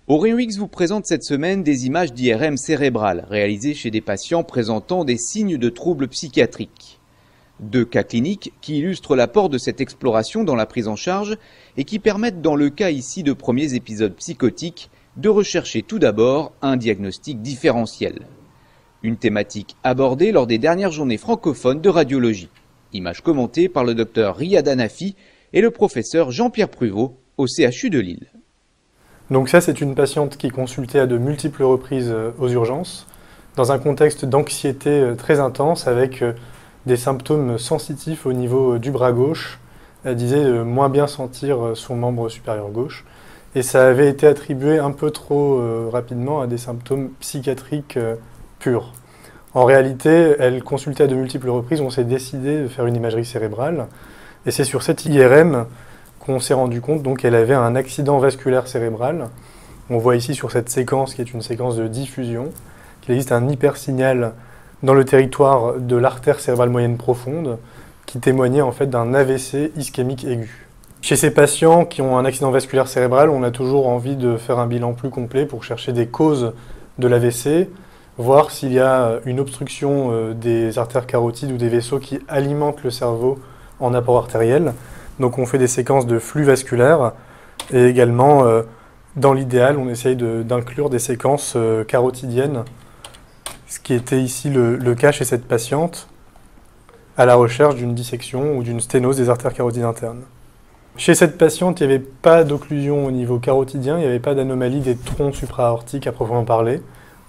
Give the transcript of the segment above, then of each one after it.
Rayon X vous présente cette semaine des images d'IRM cérébrale réalisées chez des patients présentant des signes de troubles psychiatriques. 2 cas cliniques qui illustrent l'apport de cette exploration dans la prise en charge et qui permettent, dans le cas ici de premiers épisodes psychotiques, de rechercher tout d'abord un diagnostic différentiel. Une thématique abordée lors des dernières journées francophones de radiologie. Images commentées par le docteur Riyad Hanafi et le professeur Jean-Pierre Pruvot au CHU de Lille. Donc ça, c'est une patiente qui consultait à de multiples reprises aux urgences, dans un contexte d'anxiété très intense avec des symptômes sensitifs au niveau du bras gauche. Elle disait moins bien sentir son membre supérieur gauche. Et ça avait été attribué un peu trop rapidement à des symptômes psychiatriques purs. En réalité, elle consultait à de multiples reprises, on s'est décidé de faire une imagerie cérébrale. Et c'est sur cette IRM qu'on s'est rendu compte qu'elle avait un accident vasculaire cérébral. On voit ici sur cette séquence, qui est une séquence de diffusion, qu'il existe un hypersignal dans le territoire de l'artère cérébrale moyenne profonde, qui témoignait en fait d'un AVC ischémique aigu. Chez ces patients qui ont un accident vasculaire cérébral, on a toujours envie de faire un bilan plus complet pour chercher des causes de l'AVC, voir s'il y a une obstruction des artères carotides ou des vaisseaux qui alimentent le cerveau en apport artériel. Donc on fait des séquences de flux vasculaires et également, dans l'idéal, on essaye d'inclure des séquences carotidiennes, ce qui était ici le cas chez cette patiente, à la recherche d'une dissection ou d'une sténose des artères carotides internes. Chez cette patiente, il n'y avait pas d'occlusion au niveau carotidien, il n'y avait pas d'anomalie des troncs supraaortiques à proprement parler.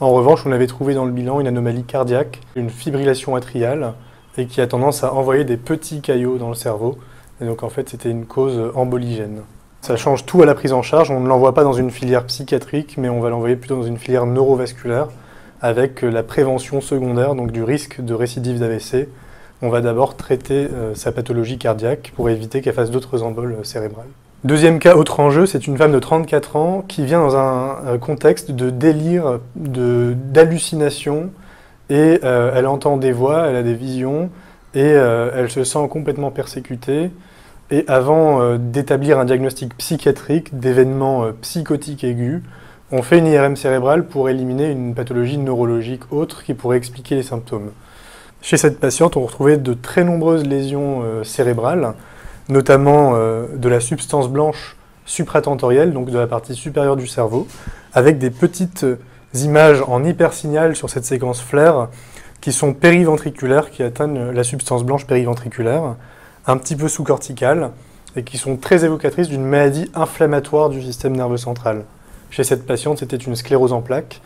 En revanche, on avait trouvé dans le bilan une anomalie cardiaque, une fibrillation atriale, et qui a tendance à envoyer des petits caillots dans le cerveau. Et donc en fait, c'était une cause emboligène. Ça change tout à la prise en charge. On ne l'envoie pas dans une filière psychiatrique, mais on va l'envoyer plutôt dans une filière neurovasculaire, avec la prévention secondaire, donc du risque de récidive d'AVC. On va d'abord traiter sa pathologie cardiaque pour éviter qu'elle fasse d'autres emboles cérébrales. Deuxième cas, autre enjeu, c'est une femme de 34 ans qui vient dans un contexte de délire, d'hallucination, et elle entend des voix, elle a des visions, et elle se sent complètement persécutée. Et avant d'établir un diagnostic psychiatrique d'événements psychotiques aigus, on fait une IRM cérébrale pour éliminer une pathologie neurologique autre qui pourrait expliquer les symptômes. Chez cette patiente, on retrouvait de très nombreuses lésions cérébrales, notamment de la substance blanche supratentorielle, donc de la partie supérieure du cerveau, avec des petites images en hypersignal sur cette séquence flair qui sont périventriculaires, qui atteignent la substance blanche périventriculaire, un petit peu sous-corticale, et qui sont très évocatrices d'une maladie inflammatoire du système nerveux central. Chez cette patiente, c'était une sclérose en plaques,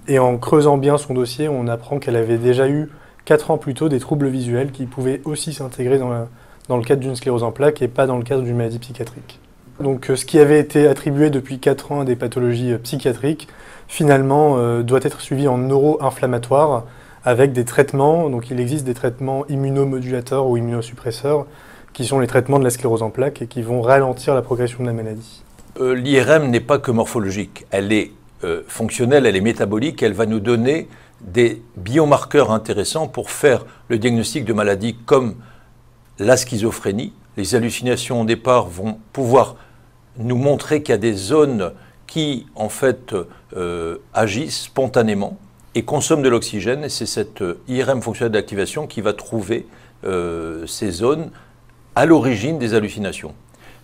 et en creusant bien son dossier, on apprend qu'elle avait déjà eu 4 ans plus tôt des troubles visuels qui pouvaient aussi s'intégrer dans le cadre d'une sclérose en plaques et pas dans le cadre d'une maladie psychiatrique. Donc ce qui avait été attribué depuis 4 ans à des pathologies psychiatriques, finalement doit être suivi en neuro-inflammatoire avec des traitements. Donc il existe des traitements immunomodulateurs ou immunosuppresseurs qui sont les traitements de la sclérose en plaques et qui vont ralentir la progression de la maladie. L'IRM n'est pas que morphologique, elle est fonctionnelle, elle est métabolique, elle va nous donner des biomarqueurs intéressants pour faire le diagnostic de maladies comme la schizophrénie. Les hallucinations au départ vont pouvoir nous montrer qu'il y a des zones qui en fait agissent spontanément et consomment de l'oxygène, et c'est cette IRM fonctionnelle d'activation qui va trouver ces zones à l'origine des hallucinations.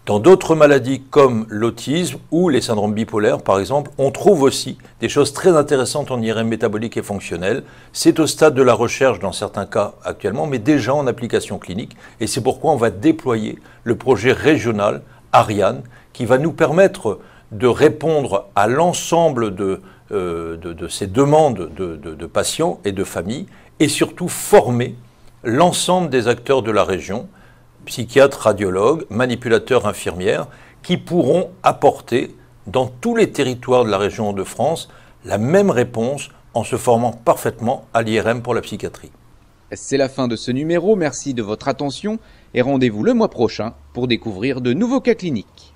Dans d'autres maladies comme l'autisme ou les syndromes bipolaires, par exemple, on trouve aussi des choses très intéressantes en IRM métabolique et fonctionnelle. C'est au stade de la recherche dans certains cas actuellement, mais déjà en application clinique. Et c'est pourquoi on va déployer le projet régional Ariane, qui va nous permettre de répondre à l'ensemble de ces demandes de patients et de familles, et surtout former l'ensemble des acteurs de la région, psychiatres, radiologues, manipulateurs, infirmières, qui pourront apporter dans tous les territoires de la région de France la même réponse en se formant parfaitement à l'IRM pour la psychiatrie. C'est la fin de ce numéro, merci de votre attention et rendez-vous le mois prochain pour découvrir de nouveaux cas cliniques.